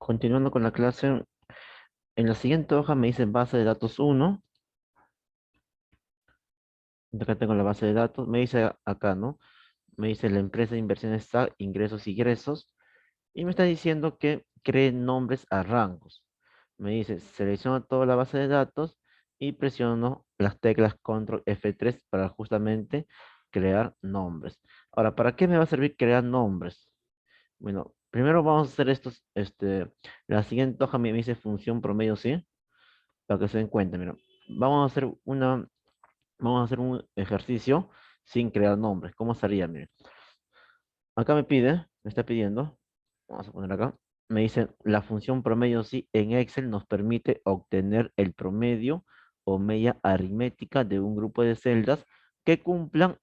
Continuando con la clase, en la siguiente hoja me dice base de datos uno. Acá tengo la base de datos. Me dice acá, ¿no? Me dice la empresa de inversiones está, ingresos y egresos. Y me está diciendo que cree nombres a rangos. Me dice, selecciono toda la base de datos y presiono las teclas Control F3 para justamente crear nombres. Ahora, ¿para qué me va a servir crear nombres? Bueno, primero vamos a hacer estos, la siguiente hoja me dice función promedio, ¿sí? Para que se den cuenta, mira. Vamos a hacer vamos a hacer un ejercicio sin crear nombres. ¿Cómo sería? Mire. Acá me está pidiendo, vamos a poner acá, me dice la función promedio sí en Excel nos permite obtener el promedio o media aritmética de un grupo de celdas que cumplan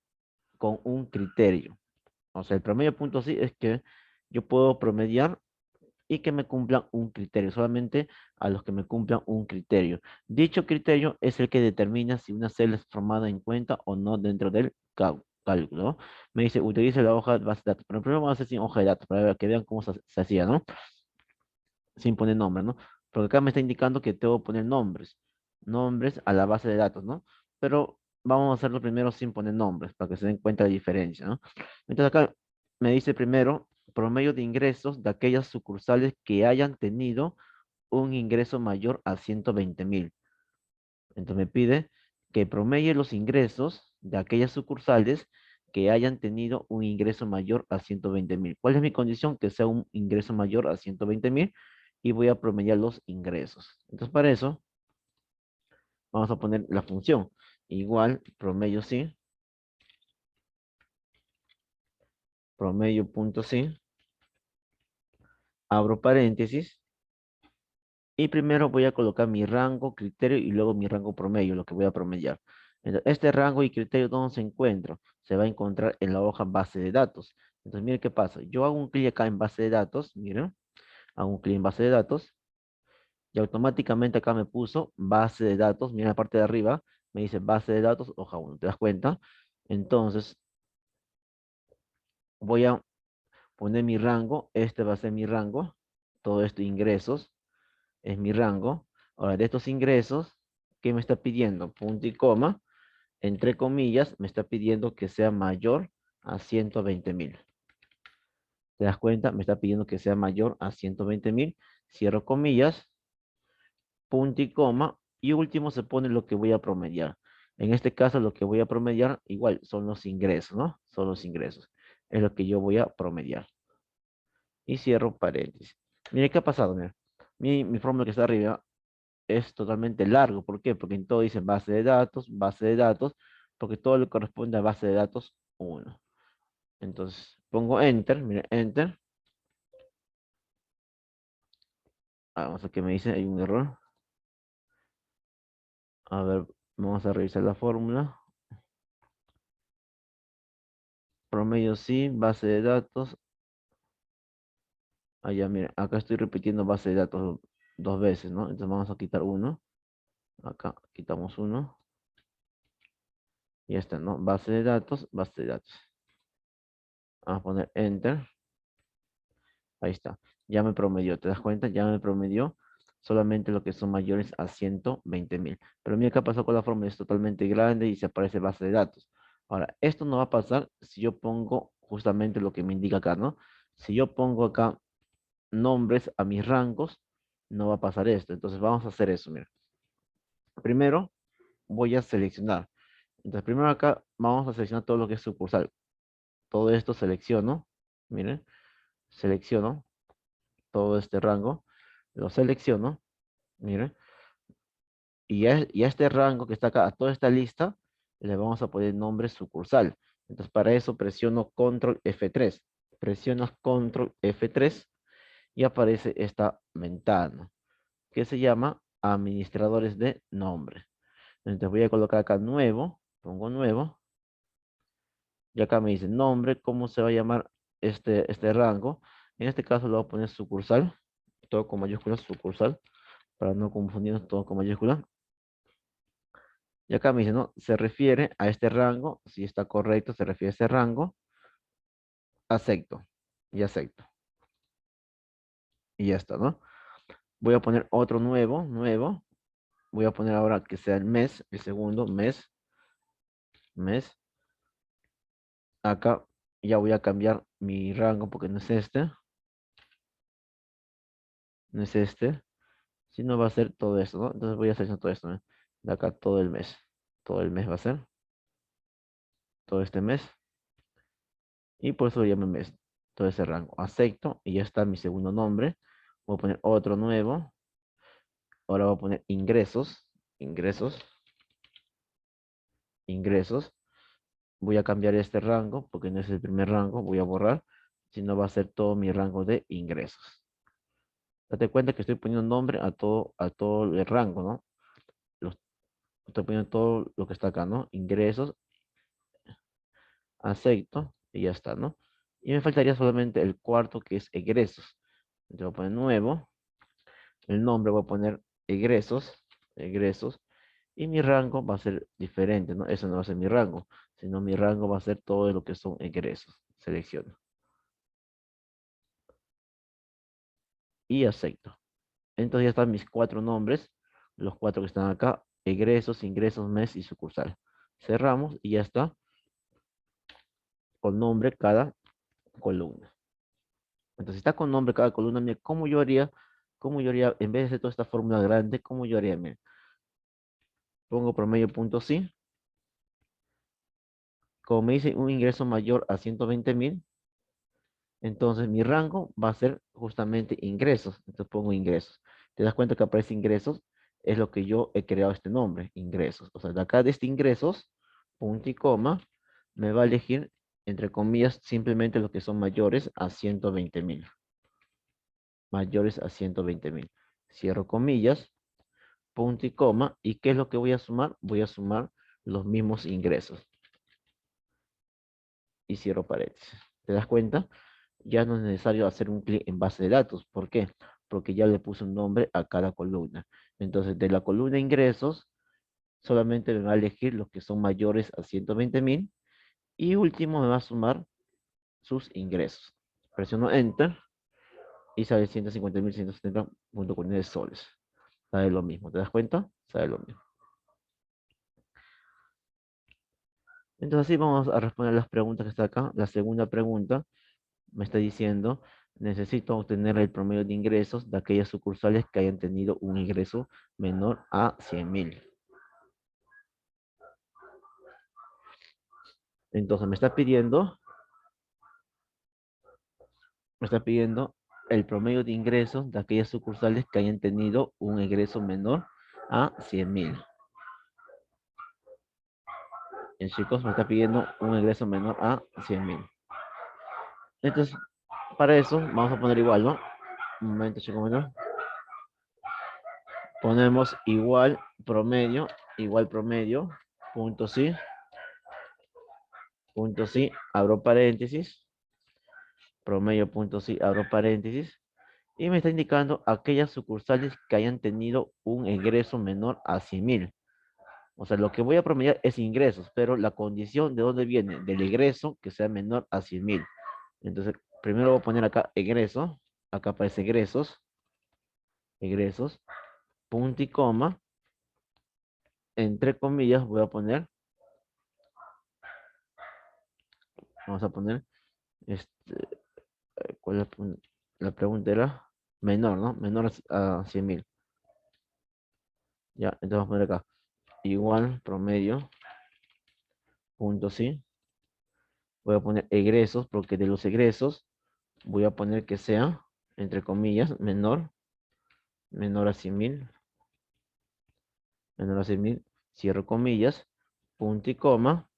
con un criterio. O sea, el promedio punto sí es que yo puedo promediar y que me cumplan un criterio, solamente a los que me cumplan un criterio. Dicho criterio es el que determina si una celda es formada en cuenta o no dentro del cálculo, ¿no? Me dice, utilice la hoja de base de datos, pero primero vamos a hacer sin hoja de datos, para que vean cómo se hacía, ¿no? Sin poner nombre, ¿no? Porque acá me está indicando que tengo que poner nombres a la base de datos, ¿no? Pero vamos a hacerlo primero sin poner nombres, para que se den cuenta de la diferencia, ¿no? Entonces acá me dice primero promedio de ingresos de aquellas sucursales que hayan tenido un ingreso mayor a 120.000. Entonces me pide que promedie los ingresos de aquellas sucursales que hayan tenido un ingreso mayor a 120.000. ¿Cuál es mi condición? Que sea un ingreso mayor a 120.000 y voy a promediar los ingresos. Entonces para eso vamos a poner la función igual promedio sí, promedio punto sí, abro paréntesis y primero voy a colocar mi rango, criterio y luego mi rango promedio, lo que voy a promediar. Entonces, este rango y criterio, ¿dónde se encuentra? Se va a encontrar en la hoja base de datos. Entonces, miren qué pasa. Yo hago un clic acá en base de datos, miren, hago un clic en base de datos y automáticamente acá me puso base de datos. Miren la parte de arriba, me dice base de datos, hoja 1, ¿te das cuenta? Entonces, voy a poner mi rango, este va a ser mi rango, todo esto ingresos, es mi rango. Ahora, de estos ingresos, ¿qué me está pidiendo? Punto y coma, entre comillas, me está pidiendo que sea mayor a 120.000. ¿Te das cuenta? Me está pidiendo que sea mayor a 120.000. Cierro comillas, punto y coma, y último se pone lo que voy a promediar. En este caso, lo que voy a promediar, igual, son los ingresos, ¿no? Son los ingresos. Es lo que yo voy a promediar. Y cierro paréntesis. Mire, ¿qué ha pasado? Mira, mi fórmula que está arriba es totalmente largo. ¿Por qué? Porque en todo dice base de datos, porque todo le corresponde a base de datos 1. Entonces, pongo Enter, mire, Enter. Vamos a que me dice, hay un error. A ver, vamos a revisar la fórmula. Promedio sí, base de datos. Allá, mire, acá estoy repitiendo base de datos dos veces, ¿no? Entonces vamos a quitar uno. Acá quitamos uno. Y ya está, ¿no? Base de datos, base de datos. Vamos a poner Enter. Ahí está. Ya me promedió, ¿te das cuenta? Ya me promedió solamente lo que son mayores a 120.000. Pero mira qué pasó con la fórmula, es totalmente grande y se aparece base de datos. Ahora, esto no va a pasar si yo pongo justamente lo que me indica acá, ¿no? Si yo pongo acá nombres a mis rangos, no va a pasar esto. Entonces vamos a hacer eso, mira. Primero voy a seleccionar. Entonces primero acá vamos a seleccionar todo lo que es sucursal. Todo esto selecciono, miren, selecciono todo este rango, lo selecciono, mire, y a este rango que está acá, a toda esta lista, le vamos a poner nombre sucursal. Entonces, para eso presiono Control F3. Presionas Control F3 y aparece esta ventana que se llama Administradores de Nombre. Entonces, voy a colocar acá nuevo, pongo nuevo, y acá me dice nombre, cómo se va a llamar este rango. En este caso, lo voy a poner sucursal, todo con mayúsculas, sucursal, para no confundirnos todo con mayúsculas. Y acá me dice, ¿no? Se refiere a este rango, si está correcto, se refiere a ese rango, acepto, y acepto. Y ya está, ¿no? Voy a poner otro nuevo. Voy a poner ahora que sea el mes, el segundo mes. Acá ya voy a cambiar mi rango porque no es este, sino va a ser todo esto, ¿no? Entonces voy a seleccionar todo esto, ¿no? De acá todo el mes va a ser, todo este mes, y por eso lo llamo mes, todo ese rango. Acepto y ya está mi segundo nombre. Voy a poner otro nuevo, ahora voy a poner ingresos, ingresos. Voy a cambiar este rango porque no es el primer rango, voy a borrar, sino va a ser todo mi rango de ingresos. Date cuenta que estoy poniendo nombre a todo el rango, ¿no? Los- Estoy poniendo todo lo que está acá, ¿no? Ingresos, acepto y ya está, ¿no? Y me faltaría solamente el cuarto que es egresos. Entonces voy a poner nuevo, el nombre voy a poner egresos, y mi rango va a ser diferente, ¿no? Eso no va a ser mi rango, sino mi rango va a ser todo lo que son egresos. Selecciono y acepto. Entonces ya están mis cuatro nombres, los cuatro que están acá, egresos, ingresos, mes y sucursal. Cerramos y ya está con nombre cada columna. Entonces, si está con nombre cada columna, mira, cómo yo haría, en vez de hacer toda esta fórmula grande, cómo yo haría? Mira, pongo promedio punto sí, como me dice un ingreso mayor a 120.000, entonces mi rango va a ser justamente ingresos. Entonces pongo ingresos. ¿Te das cuenta que aparece ingresos? Es lo que yo he creado este nombre, ingresos. O sea, de acá de este ingresos, punto y coma, me va a elegir, entre comillas, simplemente los que son mayores a 120.000. Mayores a 120.000. Cierro comillas, punto y coma. ¿Y qué es lo que voy a sumar? Voy a sumar los mismos ingresos. Y cierro paréntesis. ¿Te das cuenta? Ya no es necesario hacer un clic en base de datos. ¿Por qué? Porque ya le puse un nombre a cada columna. Entonces, de la columna ingresos, solamente me va a elegir los que son mayores a 120.000. Y último me va a sumar sus ingresos. Presiono Enter y sale 150.170.49 soles. Sale lo mismo. ¿Te das cuenta? Sale lo mismo. Entonces, así vamos a responder las preguntas que está acá. La segunda pregunta me está diciendo, necesito obtener el promedio de ingresos de aquellas sucursales que hayan tenido un ingreso menor a 100.000. Entonces me está pidiendo el promedio de ingresos de aquellas sucursales que hayan tenido un ingreso menor a 100.000. Chicos, me está pidiendo un ingreso menor a 100.000. Entonces, para eso, vamos a poner igual, ¿no? Un momento, chicos, un momento. Ponemos igual promedio, punto sí, abro paréntesis, promedio punto sí, abro paréntesis, y me está indicando aquellas sucursales que hayan tenido un ingreso menor a 100.000. O sea, lo que voy a promediar es ingresos, pero la condición de dónde viene, del egreso que sea menor a 100.000. Entonces, primero voy a poner acá egreso, acá aparece egresos, punto y coma, entre comillas voy a poner, vamos a poner, este, ¿cuál es la pregunta era? Menor, ¿no? Menor a 100.000. Ya, entonces vamos a poner acá. Igual promedio, punto sí. Voy a poner egresos, porque de los egresos voy a poner que sea, entre comillas, menor a 100.000. Menor a 100.000. Cierro comillas, punto y coma.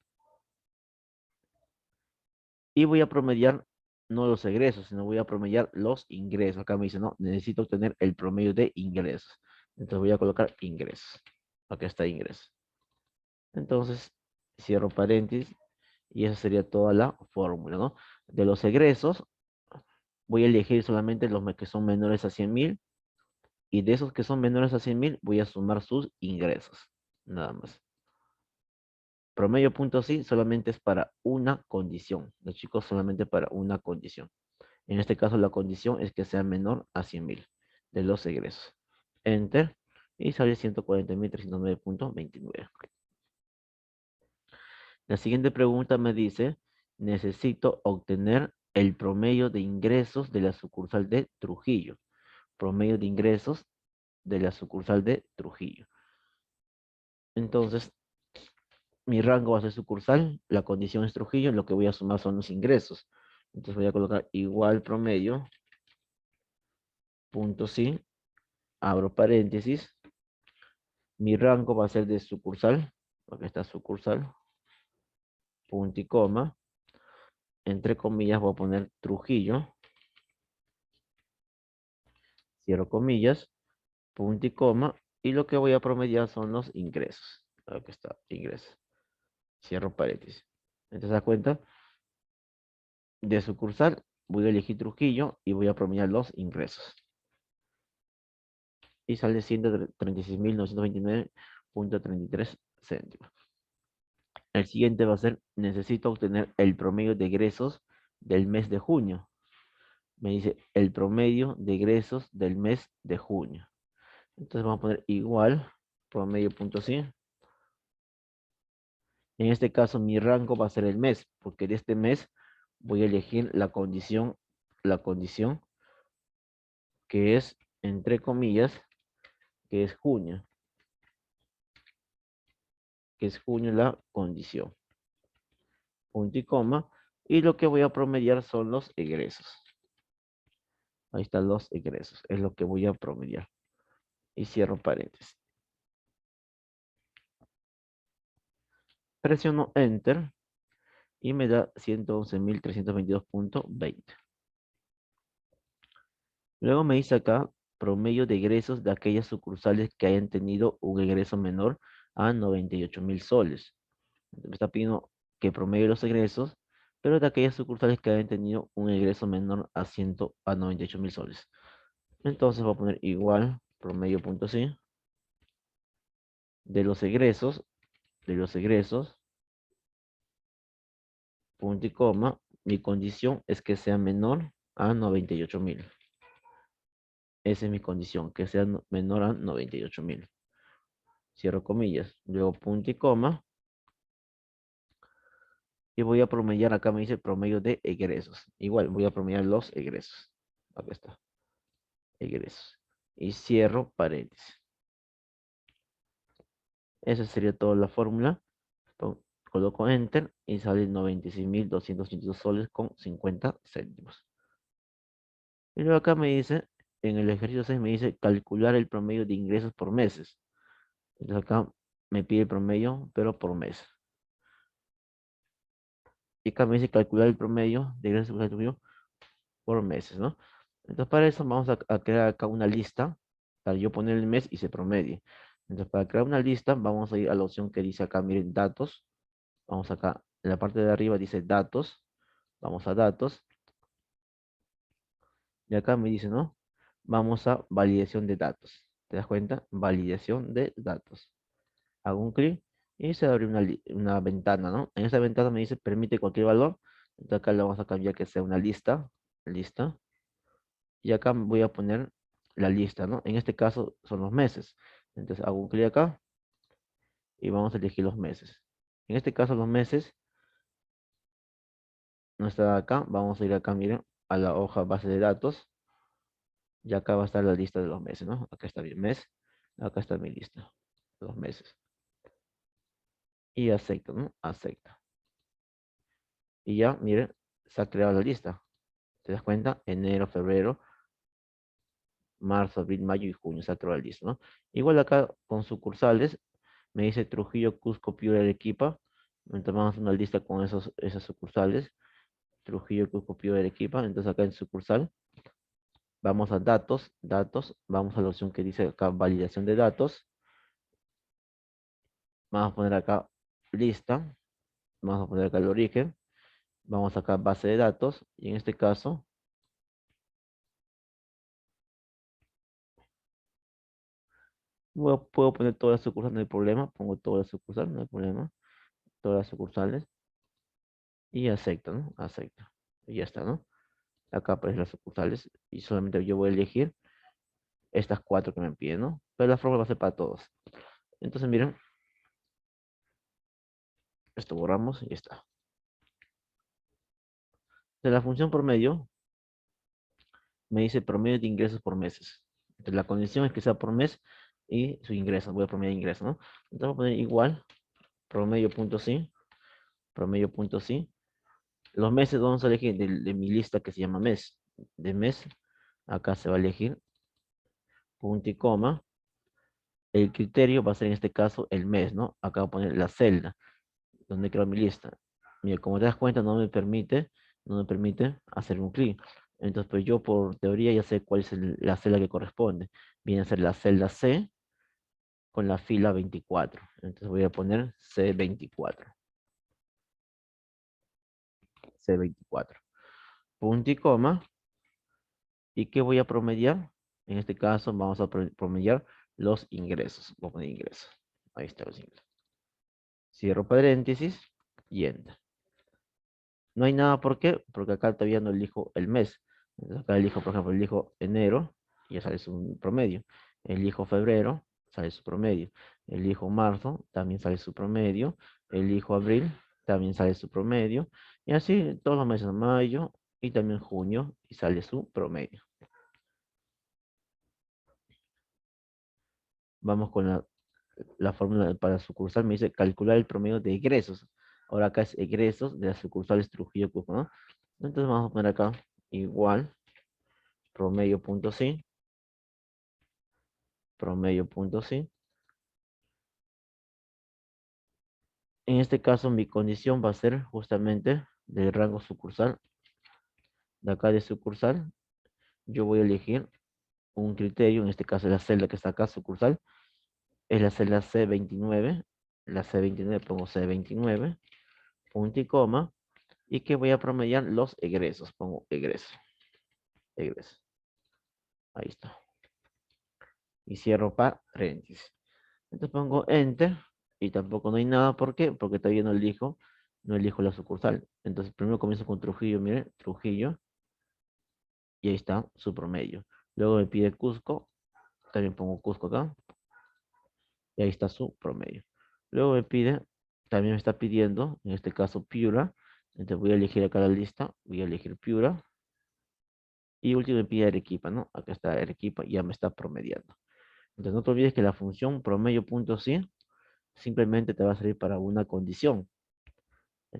Y voy a promediar no los egresos, sino voy a promediar los ingresos. Acá me dice, no, necesito obtener el promedio de ingresos. Entonces voy a colocar ingresos. Acá está ingresos. Entonces, cierro paréntesis y esa sería toda la fórmula, ¿no? De los egresos, voy a elegir solamente los que son menores a 100.000 y de esos que son menores a 100.000 voy a sumar sus ingresos, nada más. Promedio punto sí solamente es para una condición, los chicos solamente para una condición. En este caso la condición es que sea menor a 100.000. de los egresos. Enter. Y sale 140.309.29. La siguiente pregunta me dice, necesito obtener el promedio de ingresos de la sucursal de Trujillo. Promedio de ingresos de la sucursal de Trujillo. Entonces, mi rango va a ser sucursal, la condición es Trujillo, lo que voy a sumar son los ingresos. Entonces voy a colocar igual promedio, punto sí, abro paréntesis, mi rango va a ser de sucursal, porque está sucursal, punto y coma, entre comillas voy a poner Trujillo, cierro comillas, punto y coma, y lo que voy a promediar son los ingresos. Aquí está, ingresos. Cierro paréntesis. Entonces, ¿se da cuenta? De sucursal, voy a elegir Trujillo y voy a promediar los ingresos. Y sale 136.929.33 céntimos. El siguiente va a ser, necesito obtener el promedio de egresos del mes de junio. Me dice el promedio de egresos del mes de junio. Entonces vamos a poner igual, promedio punto sí. En este caso mi rango va a ser el mes, porque de este mes voy a elegir la condición que es, entre comillas, que es junio. Que es junio la condición. Punto y coma. Y lo que voy a promediar son los egresos. Ahí están los egresos. Es lo que voy a promediar. Y cierro paréntesis. Presiono Enter. Y me da 111.322.20. Luego me dice acá promedio de egresos de aquellas sucursales que hayan tenido un egreso menor a 98.000 soles. Me está pidiendo que promedio los egresos, pero de aquellas sucursales que hayan tenido un egreso menor a 98.000 soles. Entonces voy a poner igual, promedio punto sí, de los egresos, punto y coma, mi condición es que sea menor a 98.000. Esa es mi condición, que sea menor a 98.000. Cierro comillas, luego punto y coma, y voy a promediar, acá me dice promedio de egresos. Igual, voy a promediar los egresos. Acá está, egresos. Y cierro paréntesis. Esa sería toda la fórmula. Coloco Enter y sale 96.282 soles con 50 céntimos. Y luego acá me dice, en el ejercicio 6 me dice calcular el promedio de ingresos por meses. Entonces acá me pide el promedio, pero por mes. Y acá me dice calcular el promedio de ingresos por meses, ¿no? Entonces para eso vamos a crear acá una lista, para yo poner el mes y se promedie. Entonces para crear una lista vamos a ir a la opción que dice acá, miren, datos. Vamos acá, en la parte de arriba dice datos. Vamos a datos. Y acá me dice, ¿no? Vamos a validación de datos. ¿Te das cuenta? Validación de datos. Hago un clic y se abre una ventana, ¿no? En esta ventana me dice permite cualquier valor. Entonces acá le vamos a cambiar que sea una lista. Lista. Y acá voy a poner la lista, ¿no? En este caso son los meses. Entonces hago un clic acá y vamos a elegir los meses. En este caso los meses no está acá. Vamos a ir acá, miren, a la hoja base de datos. Y acá va a estar la lista de los meses, ¿no? Acá está mi mes. Acá está mi lista. Los meses. Y acepto, ¿no? Acepta. Y ya, miren, se ha creado la lista. ¿Te das cuenta? Enero, febrero, marzo, abril, mayo y junio. Se ha creado la lista, ¿no? Igual acá con sucursales, me dice Trujillo, Cusco, Piura, Arequipa. Entonces vamos a una lista con esas sucursales. Trujillo, Cusco, Piura, Arequipa. Entonces acá en sucursal, vamos a datos, datos. Vamos a la opción que dice acá validación de datos. Vamos a poner acá lista. Vamos a poner acá el origen. Vamos acá base de datos. Y en este caso, puedo poner todas las sucursales, no hay problema. Pongo todas las sucursales, no hay problema. Todas las sucursales. Y acepto, ¿no? Acepto. Y ya está, ¿no? Acá aparecen las sucursales. Y solamente yo voy a elegir estas cuatro que me piden, ¿no? Pero la fórmula va a ser para todos. Entonces, miren, esto borramos y ya está. De la función promedio, me dice promedio de ingresos por meses. Entonces, la condición es que sea por mes y su ingreso. Voy a promedio de ingresos, ¿no? Entonces, voy a poner igual, promedio.sí. Los meses vamos a elegir de mi lista que se llama mes. De mes, acá se va a elegir punto y coma. El criterio va a ser en este caso el mes, ¿no? Acá voy a poner la celda donde creo mi lista. Mira, como te das cuenta, no me permite hacer un clic. Entonces, pues yo por teoría ya sé cuál es la celda que corresponde. Viene a ser la celda C con la fila 24. Entonces voy a poner C24. C24. Punto y coma. ¿Y qué voy a promediar? En este caso vamos a promediar los ingresos. Voy a poner ingresos. Ahí están los ingresos. Cierro paréntesis y enter. No hay nada, ¿por qué? Porque acá todavía no elijo el mes. Entonces acá elijo, por ejemplo, elijo enero, y ya sale su promedio. Elijo febrero, sale su promedio. Elijo marzo, también sale su promedio. Elijo abril, también sale su promedio. Y así todos los meses, mayo y también junio, y sale su promedio. Vamos con la fórmula para sucursal. Me dice calcular el promedio de egresos. Ahora acá es egresos de las sucursales Trujillo, Cusco, ¿no? Entonces vamos a poner acá igual promedio.sí, promedio.sí. En este caso mi condición va a ser justamente del rango sucursal. De acá de sucursal, yo voy a elegir un criterio, en este caso la celda que está acá, sucursal, es la celda C29. La C29 pongo C29, punto y coma, y que voy a promediar los egresos. Pongo egresos. Ahí está. Y cierro paréntesis. Entonces pongo enter y tampoco no hay nada. ¿Por qué? Porque todavía no elijo la sucursal. Entonces primero comienzo con Trujillo, miren, Trujillo, y ahí está su promedio. Luego me pide Cusco, también pongo Cusco acá, y ahí está su promedio. Luego me pide, también me está pidiendo, en este caso Piura. Entonces voy a elegir acá la lista, voy a elegir Piura. Y último me pide Arequipa, ¿no? Acá está Arequipa, y ya me está promediando. Entonces no te olvides que la función promedio.sí simplemente te va a servir para una condición.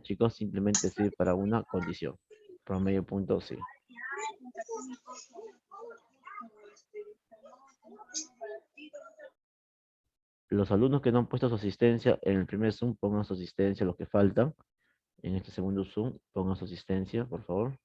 Chicos, simplemente sirve para una condición. Promedio.sí. Los alumnos que no han puesto su asistencia en el primer Zoom, pongan su asistencia, los que faltan. En este segundo Zoom, pongan su asistencia, por favor.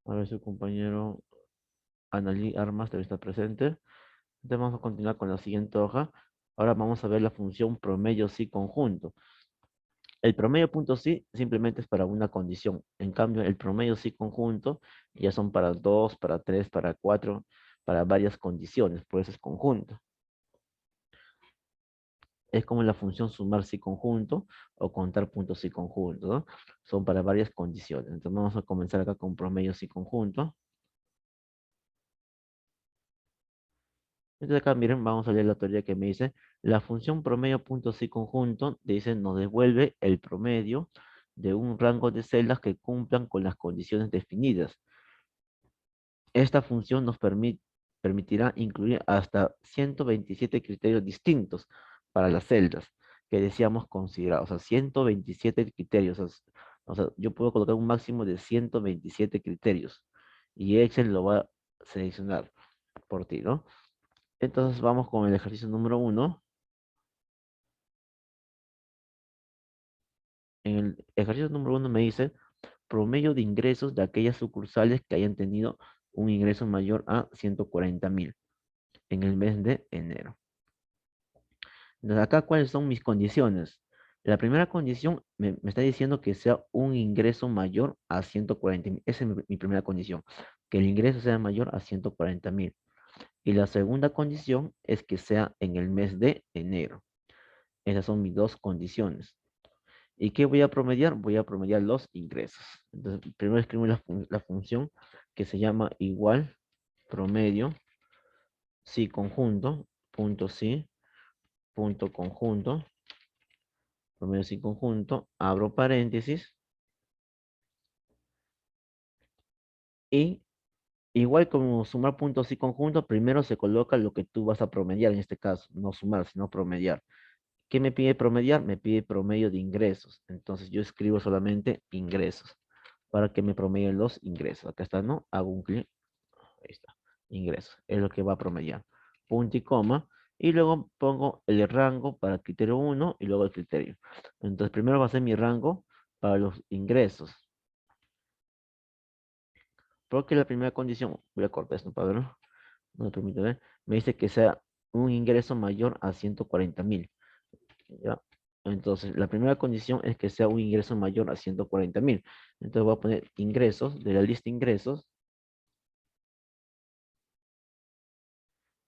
A ver, su compañero Analí Armas debe estar presente. Entonces vamos a continuar con la siguiente hoja. Ahora vamos a ver la función promedio sí conjunto. El promedio punto sí simplemente es para una condición. En cambio, el promedio sí conjunto ya son para dos, para tres, para cuatro, para varias condiciones. Por eso es conjunto. Es como la función sumar sí conjunto o contar puntos sí conjunto, ¿no? Son para varias condiciones. Entonces vamos a comenzar acá con promedio sí conjunto. Entonces acá miren, vamos a leer la teoría que me dice, la función promedio punto sí conjunto, dice, nos devuelve el promedio de un rango de celdas que cumplan con las condiciones definidas. Esta función nos permitirá incluir hasta 127 criterios distintos para las celdas que deseamos considerar. O sea, 127 criterios. O sea, yo puedo colocar un máximo de 127 criterios y Excel lo va a seleccionar por ti, ¿no? Entonces vamos con el ejercicio número 1. En el ejercicio número 1 me dice promedio de ingresos de aquellas sucursales que hayan tenido un ingreso mayor a 140.000 en el mes de enero. Entonces, acá, ¿cuáles son mis condiciones? La primera condición me está diciendo que sea un ingreso mayor a 140.000. Esa es mi primera condición, que el ingreso sea mayor a 140.000. Y la segunda condición es que sea en el mes de enero. Esas son mis dos condiciones. ¿Y qué voy a promediar? Voy a promediar los ingresos. Entonces, primero escribo la función que se llama igual promedio si conjunto, punto si, punto conjunto, promedio si conjunto, abro paréntesis, y igual como sumar puntos y conjunto, primero se coloca lo que tú vas a promediar, en este caso, no sumar, sino promediar. ¿Qué me pide promediar? Me pide promedio de ingresos. Entonces yo escribo solamente ingresos para que me promedien los ingresos. Acá está, ¿no? Hago un clic. Ahí está. Ingresos. Es lo que va a promediar. Punto y coma. Y luego pongo el rango para el criterio 1 y luego el criterio. Entonces primero va a ser mi rango para los ingresos. Porque la primera condición, voy a cortar esto para verlo, no me permite ver, me dice que sea un ingreso mayor a 140.000. ¿Ya? Entonces, la primera condición es que sea un ingreso mayor a 140.000. Entonces voy a poner ingresos, de la lista ingresos,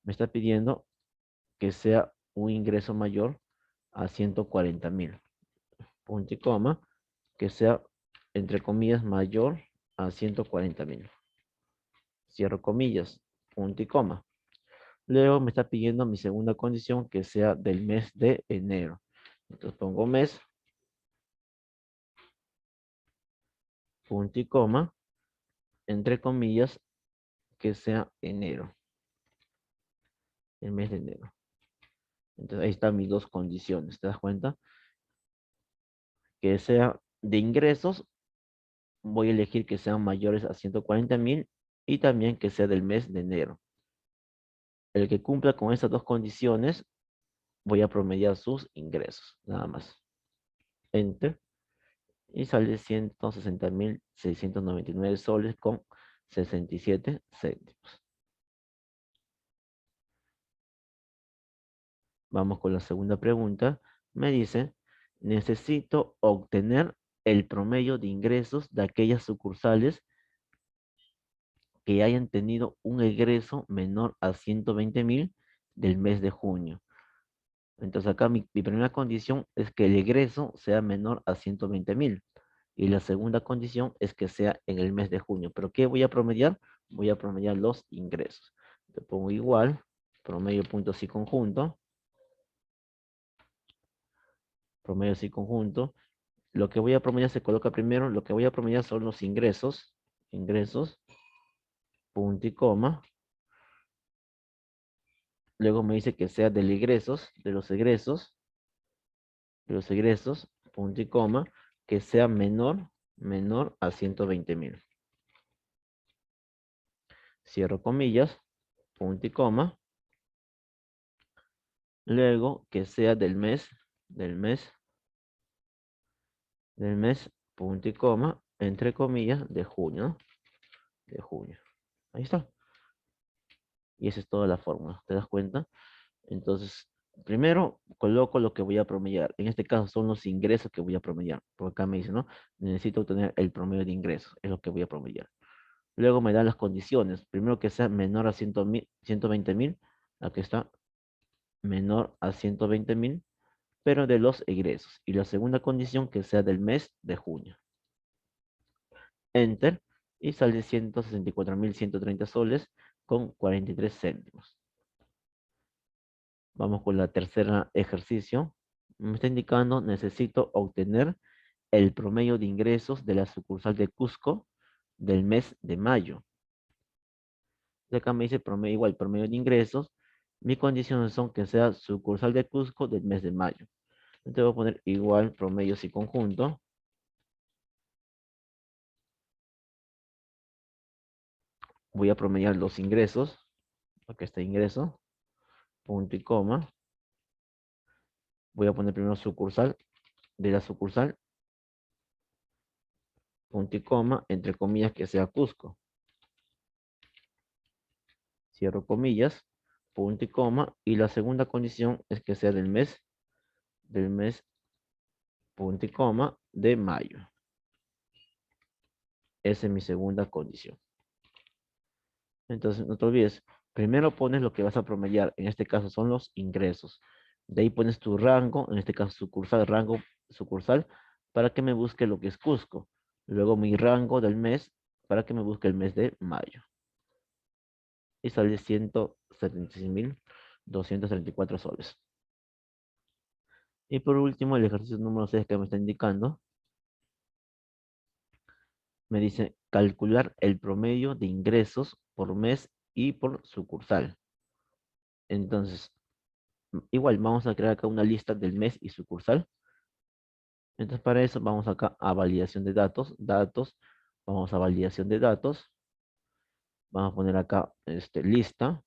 me está pidiendo que sea un ingreso mayor a 140.000. Punto y coma, que sea, entre comillas, mayor a 140.000. Cierro comillas, punto y coma. Luego me está pidiendo mi segunda condición que sea del mes de enero. Entonces pongo mes, punto y coma, entre comillas, que sea enero, el mes de enero. Entonces ahí están mis dos condiciones, ¿te das cuenta? Que sea de ingresos, voy a elegir que sean mayores a 140.000 y también que sea del mes de enero. El que cumpla con estas dos condiciones, voy a promediar sus ingresos, nada más. Enter. Y sale 160.699 soles con 67 céntimos. Vamos con la segunda pregunta. Me dice, necesito obtener el promedio de ingresos de aquellas sucursales que hayan tenido un egreso menor a 120.000 del mes de junio. Entonces acá mi primera condición es que el egreso sea menor a 120.000. Y la segunda condición es que sea en el mes de junio. ¿Pero qué voy a promediar? Voy a promediar los ingresos. Le pongo igual, promedio punto sí conjunto, promedio sí conjunto. Lo que voy a promediar se coloca primero. Lo que voy a promediar son los ingresos. Ingresos, punto y coma. Luego me dice que sea del egresos, de los egresos, punto y coma, que sea menor a 120.000. Cierro comillas, punto y coma. Luego que sea del mes, punto y coma, entre comillas, de junio, de junio. Ahí está. Y esa es toda la fórmula, ¿te das cuenta? Entonces, primero coloco lo que voy a promediar. En este caso son los ingresos que voy a promediar. Por acá me dice, ¿no? Necesito obtener el promedio de ingresos. Es lo que voy a promediar. Luego me dan las condiciones. Primero que sea menor a 120.000. Aquí está, menor a 120.000, pero de los egresos. Y la segunda condición que sea del mes de junio. Enter. Y sale 164.130 soles con 43 céntimos. Vamos con la tercera ejercicio. Me está indicando, necesito obtener el promedio de ingresos de la sucursal de Cusco del mes de mayo. De acá me dice promedio igual, promedio de ingresos. Mis condiciones son que sea sucursal de Cusco del mes de mayo. Entonces voy a poner igual promedio y conjunto. Voy a promediar los ingresos. Acá está ingreso. Punto y coma. Voy a poner primero sucursal. De la sucursal punto y coma, entre comillas que sea Cusco. Cierro comillas, punto y coma, y la segunda condición es que sea del mes, punto y coma, de mayo. Esa es mi segunda condición. Entonces, no te olvides, primero pones lo que vas a promediar, en este caso son los ingresos. De ahí pones tu rango, en este caso sucursal, rango sucursal, para que me busque lo que es Cusco. Luego mi rango del mes, para que me busque el mes de mayo. Y sale 176.234 soles. Y por último, el ejercicio número 6 que me está indicando, me dice calcular el promedio de ingresos por mes y por sucursal. Entonces, igual vamos a crear acá una lista del mes y sucursal. Entonces, para eso vamos acá a validación de datos, vamos a validación de datos, vamos a poner acá lista,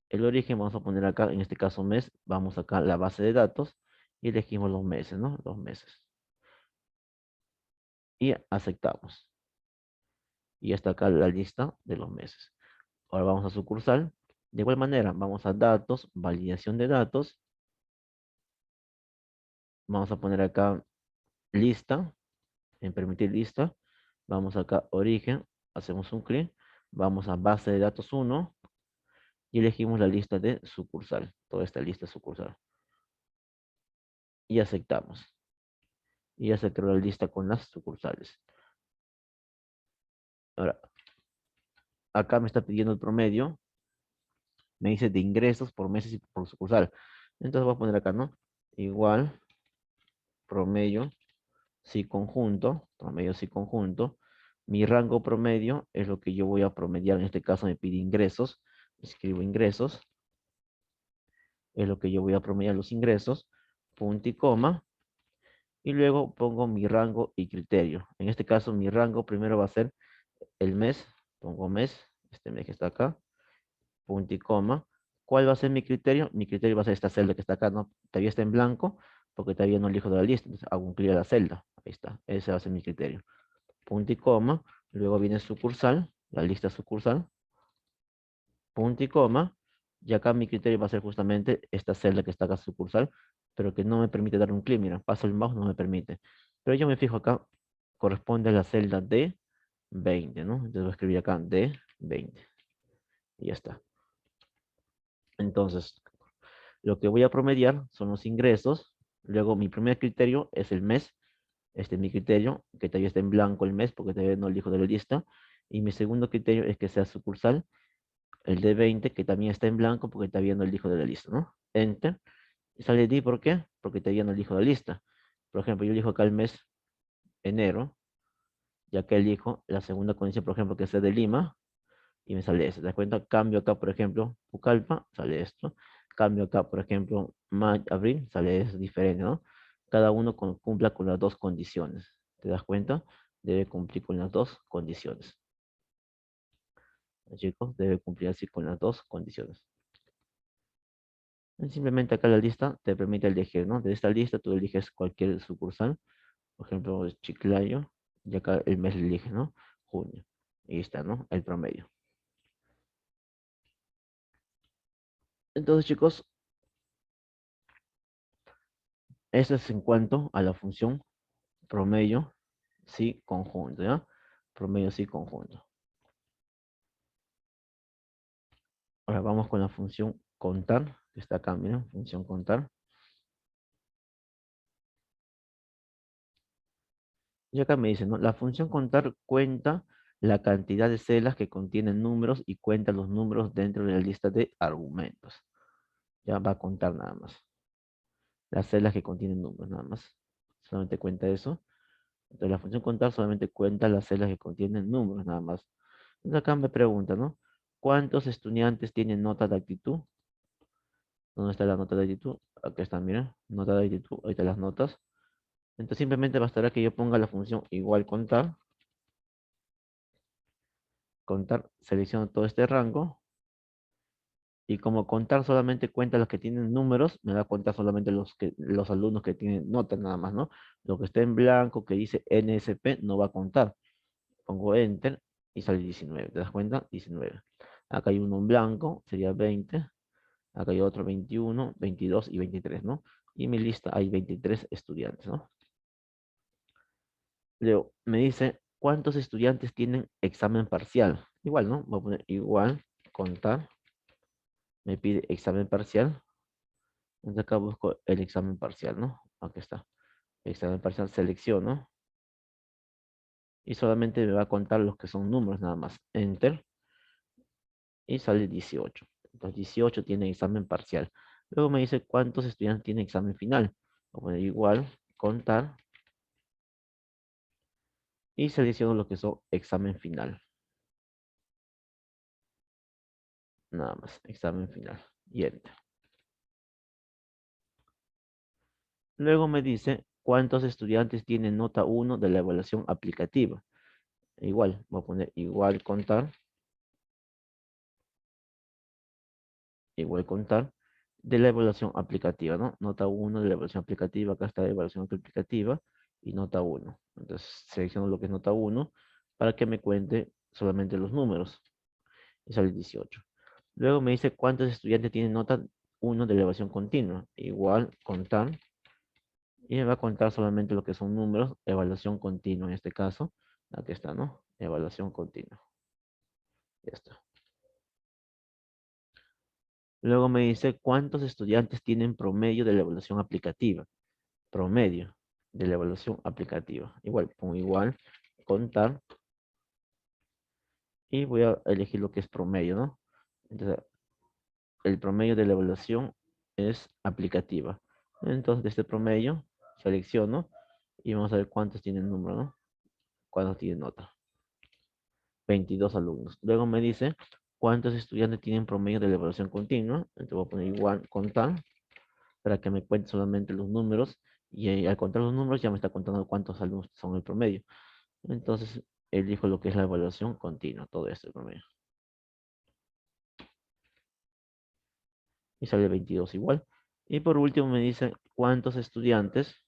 el origen vamos a poner acá, en este caso mes, vamos acá a la base de datos y elegimos los meses, ¿no? Los meses. Y aceptamos. Y está acá la lista de los meses. Ahora vamos a sucursal. De igual manera, vamos a datos, validación de datos. Vamos a poner acá lista, en permitir lista. Vamos acá origen, hacemos un clic. Vamos a base de datos 1 y elegimos la lista de sucursal. Toda esta lista sucursal. Y aceptamos. Y ya se creó la lista con las sucursales. Ahora, acá me está pidiendo el promedio. Me dice de ingresos por meses y por sucursal. Entonces voy a poner acá, ¿no? Igual, promedio, sí conjunto, promedio sí conjunto. Mi rango promedio es lo que yo voy a promediar. En este caso me pide ingresos. Escribo ingresos. Es lo que yo voy a promediar los ingresos. Punto y coma. Y luego pongo mi rango y criterio. En este caso mi rango primero va a ser el mes. Pongo mes. Este mes que está acá. Punto y coma. ¿Cuál va a ser mi criterio? Mi criterio va a ser esta celda que está acá, ¿no? Todavía está en blanco porque todavía no elijo de la lista. Entonces hago un clic a la celda. Ahí está. Ese va a ser mi criterio. Punto y coma. Luego viene sucursal, la lista sucursal. Punto y coma. Y acá mi criterio va a ser justamente esta celda que está acá sucursal, pero que no me permite dar un clic. Mira, paso el mouse, no me permite. Pero yo me fijo acá, corresponde a la celda D20, ¿no? Entonces voy a escribir acá D20. Y ya está. Entonces, lo que voy a promediar son los ingresos. Luego, mi primer criterio es el mes. Este es mi criterio, que todavía está en blanco el mes, porque todavía no elijo de la lista. Y mi segundo criterio es que sea sucursal, el D20, que también está en blanco, porque todavía no elijo de la lista, ¿no? Enter. Y sale D, ¿por qué? Porque todavía no elijo de la lista. Por ejemplo, yo elijo acá el mes enero, ya que elijo la segunda condición, por ejemplo, que sea de Lima, y me sale eso. ¿Te das cuenta? Cambio acá, por ejemplo, Pucallpa, sale esto. Cambio acá, por ejemplo, abril, sale eso diferente, ¿no? Cada uno cumpla con las dos condiciones. ¿Te das cuenta? Debe cumplir con las dos condiciones. Chicos, debe cumplir así con las dos condiciones. Y simplemente acá la lista te permite elegir, ¿no? De esta lista tú eliges cualquier sucursal. Por ejemplo, Chiclayo. Y acá el mes le eliges, ¿no? Junio. Y está, ¿no? El promedio. Entonces, chicos, eso es en cuanto a la función promedio, sí, conjunto, ¿ya? Promedio, sí, conjunto. Ahora vamos con la función contar, que está acá, miren, función contar. Y acá me dice, ¿no? La función contar cuenta la cantidad de celdas que contienen números y cuenta los números dentro de la lista de argumentos. Ya va a contar nada más. Las celdas que contienen números, nada más. Solamente cuenta eso. Entonces la función contar solamente cuenta las celdas que contienen números, nada más. Entonces acá me pregunta, ¿no? ¿Cuántos estudiantes tienen nota de actitud? ¿Dónde está la nota de actitud? Aquí está, mira, nota de actitud, ahí están las notas. Entonces simplemente bastará que yo ponga la función igual contar, selecciono todo este rango, y como contar solamente cuenta los que tienen números, me da cuenta solamente los alumnos que tienen notas nada más, ¿no? Lo que está en blanco, que dice NSP, no va a contar. Pongo Enter y sale 19. ¿Te das cuenta? 19. Acá hay uno en blanco, sería 20. Acá hay otro 21, 22 y 23, ¿no? Y en mi lista hay 23 estudiantes, ¿no? Luego, me dice, ¿cuántos estudiantes tienen examen parcial? Igual, ¿no? Voy a poner igual, contar. Me pide examen parcial. Entonces acá busco el examen parcial, ¿no? Aquí está. Examen parcial, selecciono. Y solamente me va a contar los que son números nada más. Enter. Y sale 18. Entonces 18 tiene examen parcial. Luego me dice cuántos estudiantes tienen examen final. Voy a poner igual, contar. Y selecciono lo que son examen final. Nada más, examen final. Y enter. Luego me dice cuántos estudiantes tienen nota 1 de la evaluación aplicativa. Igual, voy a poner igual contar. Igual contar de la evaluación aplicativa, ¿no? Nota 1 de la evaluación aplicativa. Acá está la evaluación aplicativa y nota 1. Entonces selecciono lo que es nota 1 para que me cuente solamente los números. Y sale 18. Luego me dice cuántos estudiantes tienen nota 1 de elevación continua. Igual contar. Y me va a contar solamente lo que son números, evaluación continua en este caso. Aquí está, ¿no? Evaluación continua. Ya está. Luego me dice cuántos estudiantes tienen promedio de la evaluación aplicativa. Promedio de la evaluación aplicativa. Igual, pongo igual, contar. Y voy a elegir lo que es promedio, ¿no? Entonces, el promedio de la evaluación es aplicativa. Entonces, de este promedio, selecciono y vamos a ver cuántos tienen número, ¿no? Cuántos tienen nota. 22 alumnos. Luego me dice cuántos estudiantes tienen promedio de la evaluación continua. Entonces voy a poner igual, contar, para que me cuente solamente los números. Y al contar los números ya me está contando cuántos alumnos son el promedio. Entonces, elijo lo que es la evaluación continua, todo esto el promedio. Y sale 22 igual. Y por último me dice cuántos estudiantes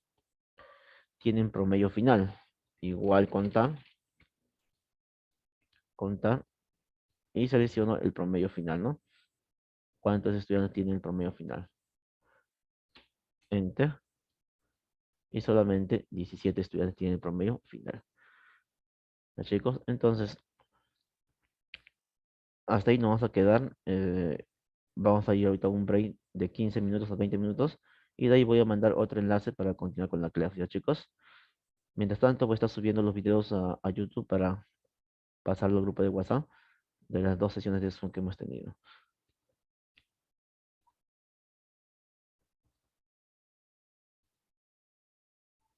tienen promedio final. Igual contar, contar, y selecciono el promedio final, ¿no? ¿Cuántos estudiantes tienen el promedio final? Enter. Y solamente 17 estudiantes tienen el promedio final. ¿Ya, chicos? Entonces, hasta ahí nos vamos a quedar. Vamos a ir ahorita a un break de 15 minutos a 20 minutos. Y de ahí voy a mandar otro enlace para continuar con la clase, ¿ya, chicos? Mientras tanto, voy a estar subiendo los videos a YouTube para pasarlo al grupo de WhatsApp de las dos sesiones de Zoom que hemos tenido.